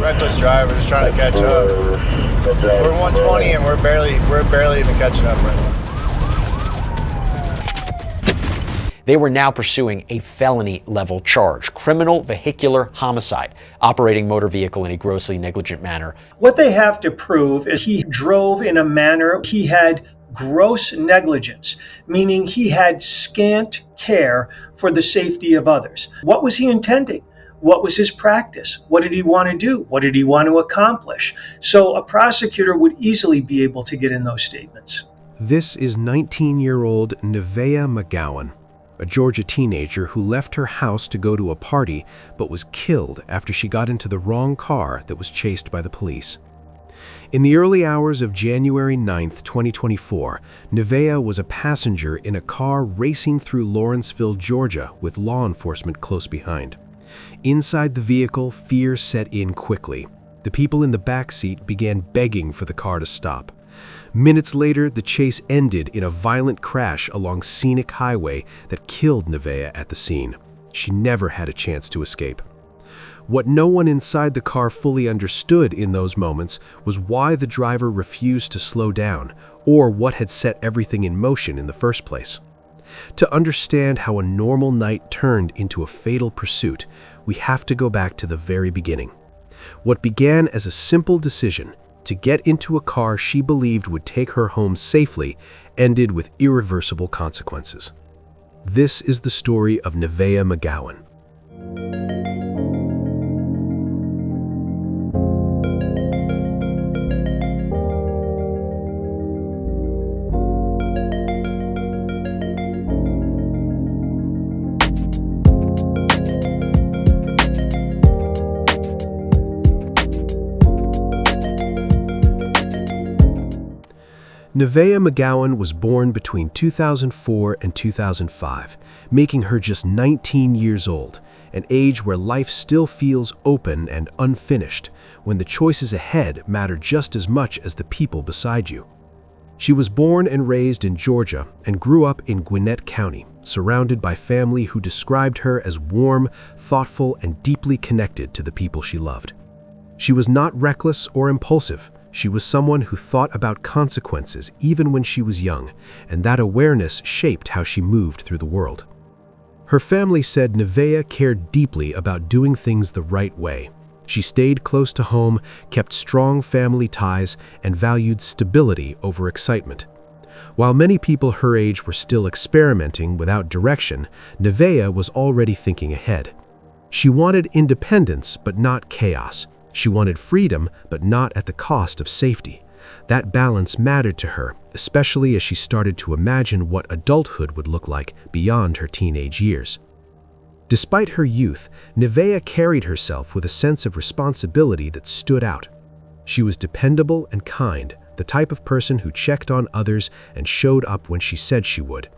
reckless drive. We're just trying to catch up. We're 120 and we're barely even catching up right now. They were now pursuing a felony-level charge, criminal vehicular homicide, operating motor vehicle in a grossly negligent manner. What they have to prove is he drove in a manner he had gross negligence, meaning he had scant care for the safety of others. What was he intending? What was his practice? What did he want to do? What did he want to accomplish? So a prosecutor would easily be able to get in those statements. This is 19-year-old Nivea McGawan, a Georgia teenager who left her house to go to a party but was killed after she got into the wrong car that was chased by the police. In the early hours of January 9, 2024, Nivea was a passenger in a car racing through Lawrenceville, Georgia, with law enforcement close behind. Inside the vehicle, fear set in quickly. The people in the back seat began begging for the car to stop. Minutes later, the chase ended in a violent crash along scenic highway that killed Nivea at the scene. She never had a chance to escape. What no one inside the car fully understood in those moments was why the driver refused to slow down, or what had set everything in motion in the first place. To understand how a normal night turned into a fatal pursuit, we have to go back to the very beginning. What began as a simple decision to get into a car she believed would take her home safely ended with irreversible consequences. This is the story of Nivea McGawan. Nivea McGawan was born between 2004 and 2005, making her just 19 years old, an age where life still feels open and unfinished, when the choices ahead matter just as much as the people beside you. She was born and raised in Georgia and grew up in Gwinnett County, surrounded by family who described her as warm, thoughtful, and deeply connected to the people she loved. She was not reckless or impulsive. She was someone who thought about consequences even when she was young, and that awareness shaped how she moved through the world. Her family said Nivea cared deeply about doing things the right way. She stayed close to home, kept strong family ties, and valued stability over excitement. While many people her age were still experimenting without direction, Nivea was already thinking ahead. She wanted independence, but not chaos. She wanted freedom, but not at the cost of safety. That balance mattered to her, especially as she started to imagine what adulthood would look like beyond her teenage years. Despite her youth, Nivea carried herself with a sense of responsibility that stood out. She was dependable and kind, the type of person who checked on others and showed up when she said she would.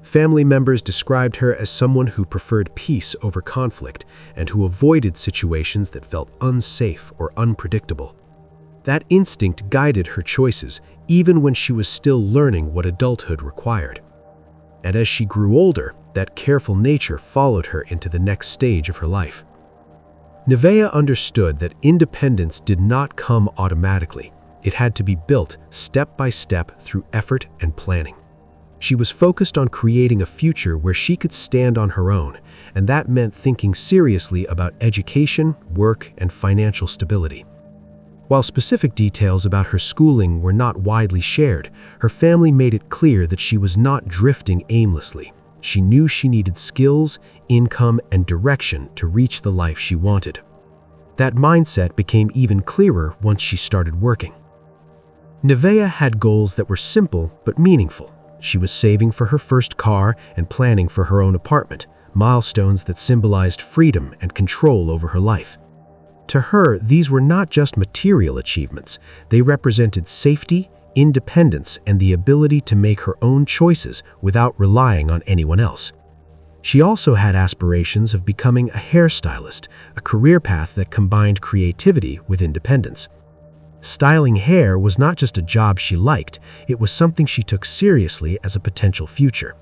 Family members described her as someone who preferred peace over conflict and who avoided situations that felt unsafe or unpredictable. That instinct guided her choices, even when she was still learning what adulthood required. And as she grew older, that careful nature followed her into the next stage of her life. Nivea understood that independence did not come automatically. It had to be built step by step through effort and planning. She was focused on creating a future where she could stand on her own, and that meant thinking seriously about education, work, and financial stability. While specific details about her schooling were not widely shared, her family made it clear that she was not drifting aimlessly. She knew she needed skills, income, and direction to reach the life she wanted. That mindset became even clearer once she started working. Nivea had goals that were simple but meaningful. She was saving for her first car and planning for her own apartment, milestones that symbolized freedom and control over her life. To her, these were not just material achievements. They represented safety, independence, and the ability to make her own choices without relying on anyone else. She also had aspirations of becoming a hairstylist, a career path that combined creativity with independence. Styling hair was not just a job she liked, it was something she took seriously as a potential future.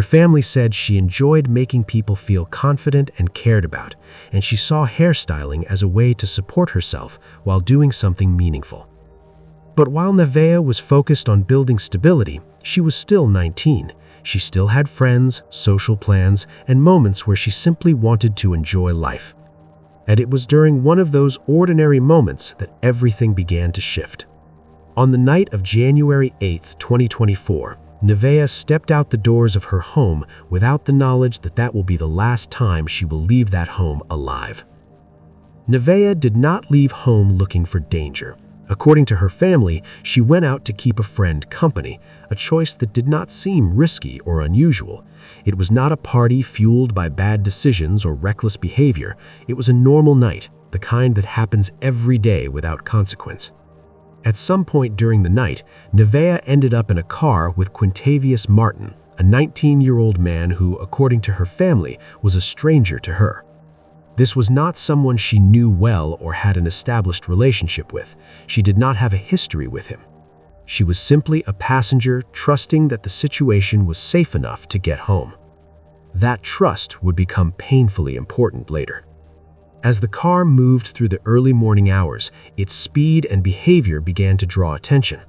family said she enjoyed making people feel confident and cared about, and she saw hairstyling as a way to support herself while doing something meaningful. But while Nivea was focused on building stability, she was still 19. She still had friends, social plans, and moments where she simply wanted to enjoy life. And it was during one of those ordinary moments that everything began to shift. On the night of January 8, 2024, Nivea stepped out the doors of her home without the knowledge that that will be the last time she will leave that home alive. Nivea did not leave home looking for danger. According to her family, she went out to keep a friend company, a choice that did not seem risky or unusual. It was not a party fueled by bad decisions or reckless behavior. It was a normal night, the kind that happens every day without consequence. At some point during the night, Nivea ended up in a car with Quintavious Martin, a 19-year-old man who, according to her family, was a stranger to her. This was not someone she knew well or had an established relationship with. She did not have a history with him. She was simply a passenger trusting that the situation was safe enough to get home. That trust would become painfully important later. As the car moved through the early morning hours, its speed and behavior began to draw attention.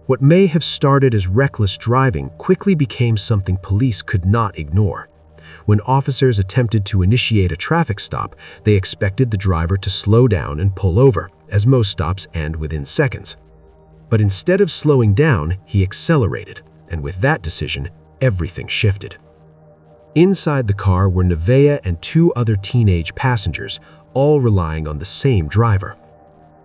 What may have started as reckless driving quickly became something police could not ignore. When officers attempted to initiate a traffic stop, they expected the driver to slow down and pull over, as most stops end within seconds. But instead of slowing down, he accelerated, and with that decision, everything shifted. Inside the car were Nivea and two other teenage passengers, all relying on the same driver.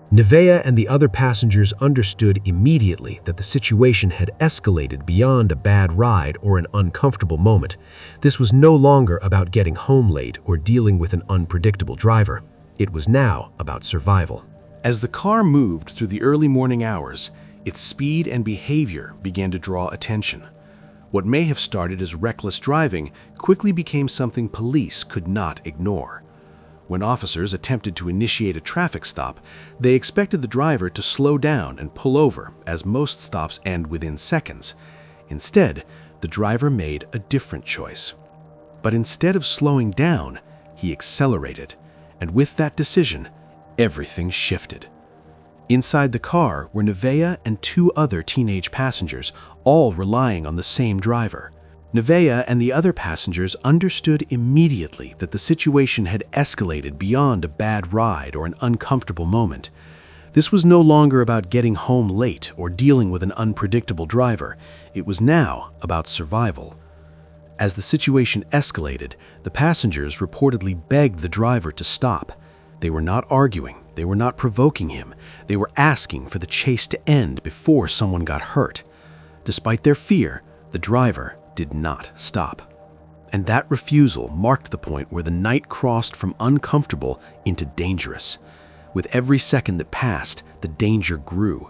Nivea and the other passengers understood immediately that the situation had escalated beyond a bad ride or an uncomfortable moment. This was no longer about getting home late or dealing with an unpredictable driver. It was now about survival. As the car moved through the early morning hours, its speed and behavior began to draw attention. What may have started as reckless driving quickly became something police could not ignore. When officers attempted to initiate a traffic stop, they expected the driver to slow down and pull over, as most stops end within seconds. Instead, the driver made a different choice. But instead of slowing down, he accelerated, and with that decision, everything shifted. Inside the car were Nivea and two other teenage passengers, all relying on the same driver. Nivea and the other passengers understood immediately that the situation had escalated beyond a bad ride or an uncomfortable moment. This was no longer about getting home late or dealing with an unpredictable driver. It was now about survival. As the situation escalated, the passengers reportedly begged the driver to stop. They were not arguing. They were not provoking him. They were asking for the chase to end before someone got hurt. Despite their fear, the driver did not stop. And that refusal marked the point where the night crossed from uncomfortable into dangerous. With every second that passed, the danger grew.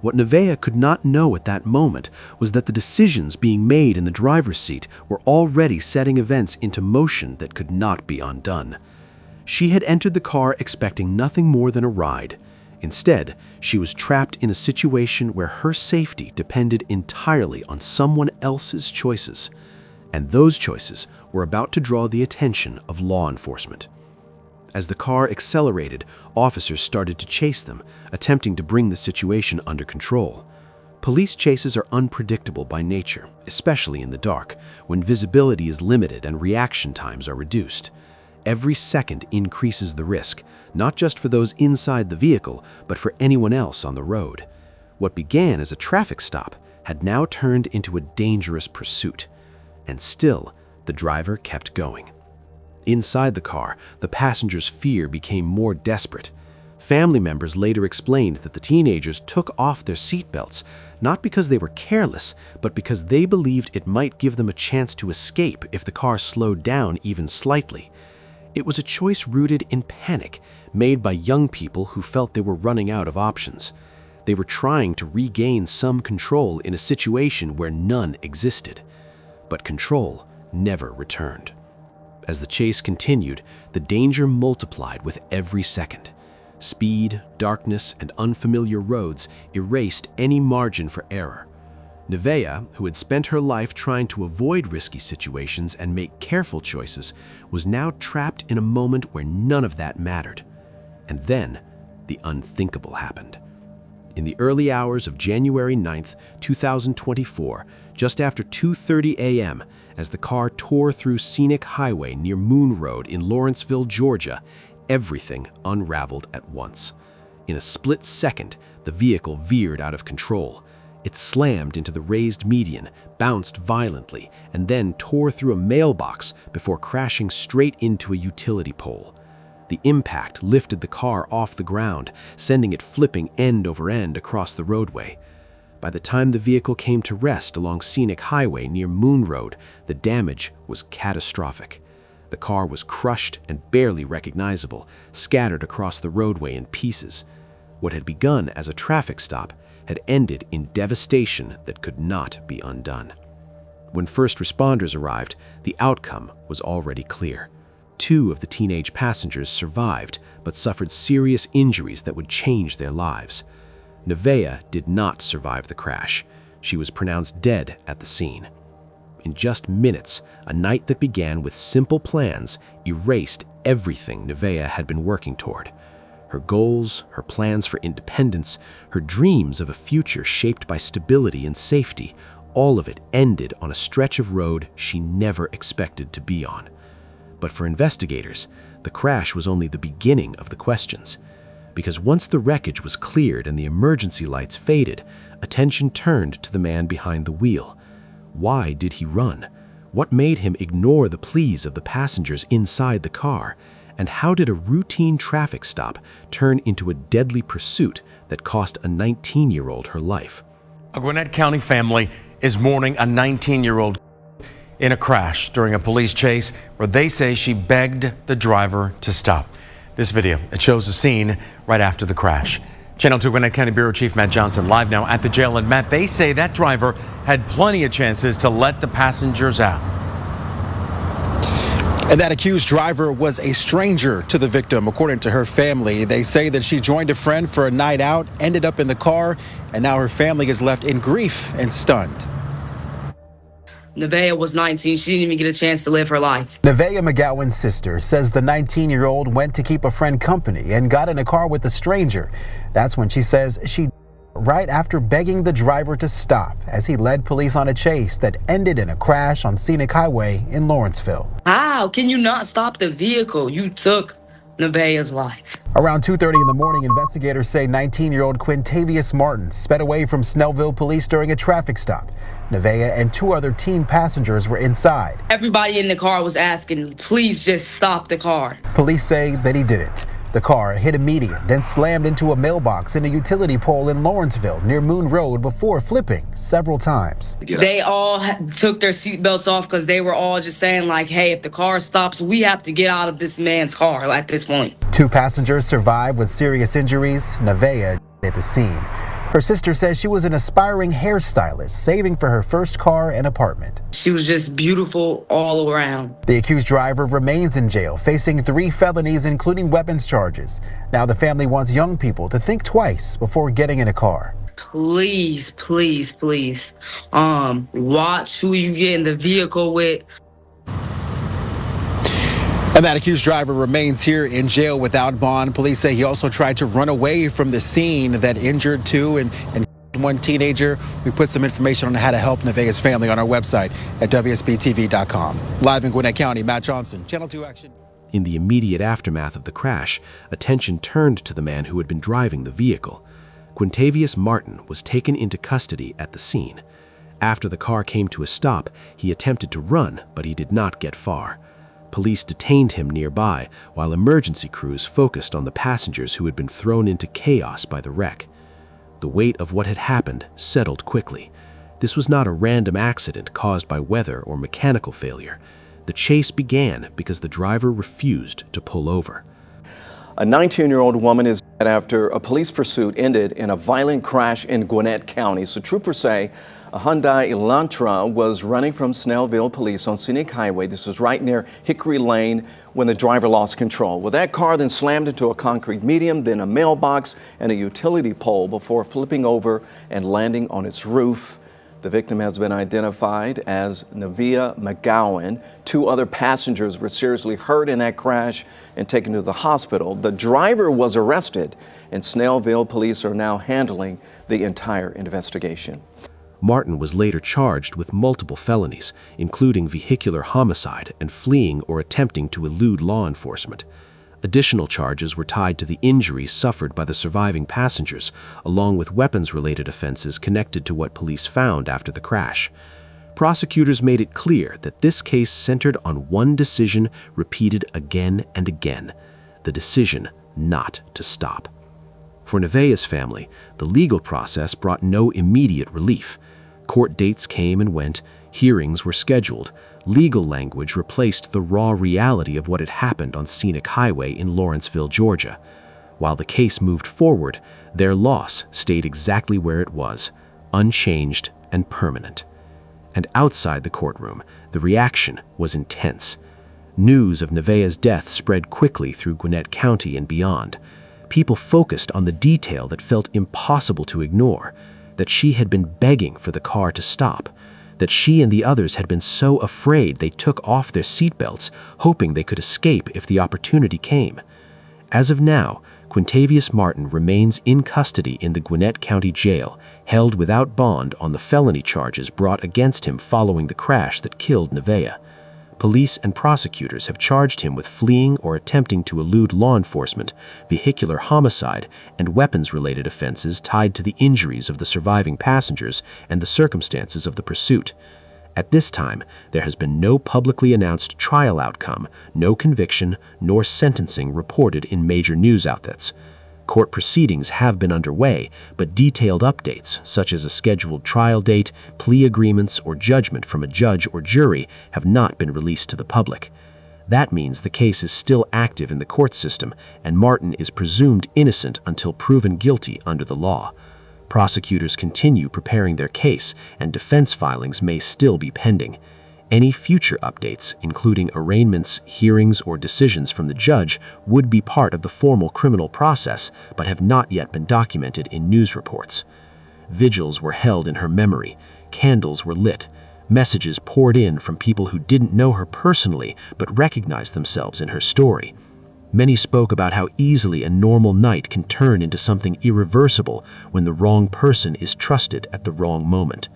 What Nivea could not know at that moment was that the decisions being made in the driver's seat were already setting events into motion that could not be undone. She had entered the car expecting nothing more than a ride. Instead, she was trapped in a situation where her safety depended entirely on someone else's choices. And those choices were about to draw the attention of law enforcement. As the car accelerated, officers started to chase them, attempting to bring the situation under control. Police chases are unpredictable by nature, especially in the dark, when visibility is limited and reaction times are reduced. Every second increases the risk, not just for those inside the vehicle, but for anyone else on the road. What began as a traffic stop had now turned into a dangerous pursuit. And still, the driver kept going. Inside the car, the passengers' fear became more desperate. Family members later explained that the teenagers took off their seatbelts, not because they were careless, but because they believed it might give them a chance to escape if the car slowed down even slightly. It was a choice rooted in panic, made by young people who felt they were running out of options. They were trying to regain some control in a situation where none existed. But control never returned. As the chase continued, the danger multiplied with every second. Speed, darkness, and unfamiliar roads erased any margin for error. Nivea, who had spent her life trying to avoid risky situations and make careful choices, was now trapped in a moment where none of that mattered. And then, the unthinkable happened. In the early hours of January 9th, 2024, just after 2:30 a.m., as the car tore through Scenic Highway near Moon Road in Lawrenceville, Georgia, everything unraveled at once. In a split second, the vehicle veered out of control. It slammed into the raised median, bounced violently, and then tore through a mailbox before crashing straight into a utility pole. The impact lifted the car off the ground, sending it flipping end over end across the roadway. By the time the vehicle came to rest along Scenic Highway near Moon Road, the damage was catastrophic. The car was crushed and barely recognizable, scattered across the roadway in pieces. What had begun as a traffic stop had ended in devastation that could not be undone. When first responders arrived, the outcome was already clear. 2 of the teenage passengers survived, but suffered serious injuries that would change their lives. Nivea did not survive the crash. She was pronounced dead at the scene. In just minutes, a night that began with simple plans erased everything Nivea had been working toward. Her goals, her plans for independence, her dreams of a future shaped by stability and safety, all of it ended on a stretch of road she never expected to be on. But for investigators, the crash was only the beginning of the questions. Because once the wreckage was cleared and the emergency lights faded, attention turned to the man behind the wheel. Why did he run? What made him ignore the pleas of the passengers inside the car? And how did a routine traffic stop turn into a deadly pursuit that cost a 19-year-old her life? A Gwinnett County family is mourning a 19-year-old in a crash during a police chase where they say she begged the driver to stop. This video, it shows the scene right after the crash. Channel 2 Gwinnett County Bureau Chief Matt Johnson live now at the jail. And Matt, they say that driver had plenty of chances to let the passengers out. And that accused driver was a stranger to the victim, according to her family. They say that she joined a friend for a night out, ended up in the car, and now her family is left in grief and stunned. Nivea was 19. She didn't even get a chance to live her life. Nivea McGawan's sister says the 19-year-old went to keep a friend company and got in a car with a stranger. That's when she says she right after begging the driver to stop as he led police on a chase that ended in a crash on Scenic Highway in Lawrenceville. How can you not stop the vehicle? You took Nivea's life. Around 2:30 in the morning, investigators say 19-year-old Quintavious Martin sped away from Snellville police during a traffic stop. Nivea and 2 other teen passengers were inside. Everybody in the car was asking, please just stop the car. Police say that he didn't. The car hit a median, then slammed into a mailbox in a utility pole in Lawrenceville near Moon Road before flipping several times. They all took their seatbelts off because they were all just saying like, hey, if the car stops, we have to get out of this man's car at this point. 2 passengers survived with serious injuries. Nivea at the scene. Her sister says she was an aspiring hairstylist, saving for her first car and apartment. She was just beautiful all around. The accused driver remains in jail, facing 3 felonies, including weapons charges. Now the family wants young people to think twice before getting in a car. Please, please, please, watch who you get in the vehicle with. And that accused driver remains here in jail without bond. Police say he also tried to run away from the scene that injured 2 and 1 teenager. We put some information on how to help Nivea's family on our website at WSBTV.com. Live in Gwinnett County, Matt Johnson, Channel 2 Action. In the immediate aftermath of the crash, attention turned to the man who had been driving the vehicle. Quintavious Martin was taken into custody at the scene. After the car came to a stop, he attempted to run, but he did not get far. Police detained him nearby, while emergency crews focused on the passengers who had been thrown into chaos by the wreck. The weight of what had happened settled quickly. This was not a random accident caused by weather or mechanical failure. The chase began because the driver refused to pull over. A 19-year-old woman is dead after a police pursuit ended in a violent crash in Gwinnett County. So troopers say a Hyundai Elantra was running from Snellville police on Scenic Highway. This was right near Hickory Lane when the driver lost control. Well, that car then slammed into a concrete median, then a mailbox and a utility pole before flipping over and landing on its roof. The victim has been identified as Nivea McGawan. 2 other passengers were seriously hurt in that crash and taken to the hospital. The driver was arrested, and Snellville police are now handling the entire investigation. Martin was later charged with multiple felonies, including vehicular homicide and fleeing or attempting to elude law enforcement. Additional charges were tied to the injuries suffered by the surviving passengers, along with weapons-related offenses connected to what police found after the crash. Prosecutors made it clear that this case centered on one decision repeated again and again: the decision not to stop. For Nivea's family, the legal process brought no immediate relief. Court dates came and went, hearings were scheduled, legal language replaced the raw reality of what had happened on Scenic Highway in Lawrenceville, Georgia. While the case moved forward, their loss stayed exactly where it was, unchanged and permanent. And outside the courtroom, the reaction was intense. News of Nivea's death spread quickly through Gwinnett County and beyond. People focused on the detail that felt impossible to ignore: that she had been begging for the car to stop, that she and the others had been so afraid they took off their seatbelts, hoping they could escape if the opportunity came. As of now, Quintavious Martin remains in custody in the Gwinnett County Jail, held without bond on the felony charges brought against him following the crash that killed Nivea. Police and prosecutors have charged him with fleeing or attempting to elude law enforcement, vehicular homicide, and weapons-related offenses tied to the injuries of the surviving passengers and the circumstances of the pursuit. At this time, there has been no publicly announced trial outcome, no conviction, nor sentencing reported in major news outlets. Court proceedings have been underway, but detailed updates, such as a scheduled trial date, plea agreements, or judgment from a judge or jury, have not been released to the public. That means the case is still active in the court system, and Martin is presumed innocent until proven guilty under the law. Prosecutors continue preparing their case, and defense filings may still be pending. Any future updates, including arraignments, hearings, or decisions from the judge, would be part of the formal criminal process, but have not yet been documented in news reports. Vigils were held in her memory, candles were lit, messages poured in from people who didn't know her personally but recognized themselves in her story. Many spoke about how easily a normal night can turn into something irreversible when the wrong person is trusted at the wrong moment.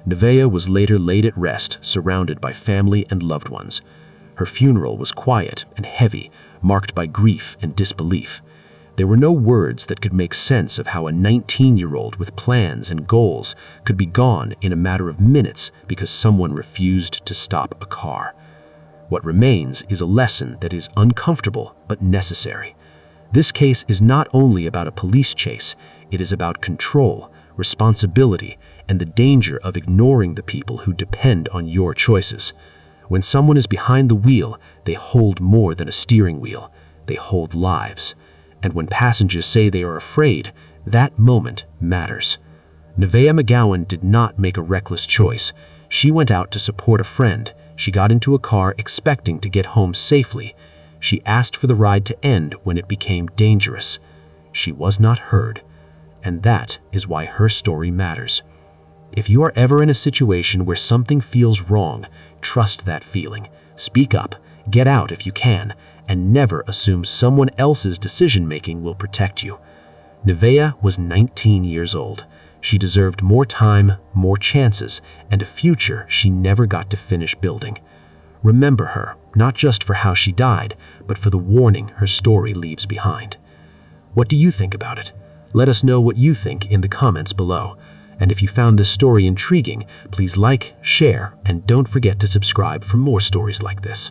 Nivea was later laid at rest, surrounded by family and loved ones. Her funeral was quiet and heavy, marked by grief and disbelief. There were no words that could make sense of how a 19-year-old with plans and goals could be gone in a matter of minutes because someone refused to stop a car. What remains is a lesson that is uncomfortable but necessary. This case is not only about a police chase, it is about control, responsibility, and the danger of ignoring the people who depend on your choices. When someone is behind the wheel, they hold more than a steering wheel. They hold lives. And when passengers say they are afraid, that moment matters. Nivea McGawan did not make a reckless choice. She went out to support a friend. She got into a car expecting to get home safely. She asked for the ride to end when it became dangerous. She was not heard. And that is why her story matters. If you are ever in a situation where something feels wrong, trust that feeling. Speak up, get out if you can, and never assume someone else's decision-making will protect you. Nivea was 19 years old. She deserved more time, more chances, and a future she never got to finish building. Remember her, not just for how she died, but for the warning her story leaves behind. What do you think about it? Let us know what you think in the comments below. And if you found this story intriguing, please like, share, and don't forget to subscribe for more stories like this.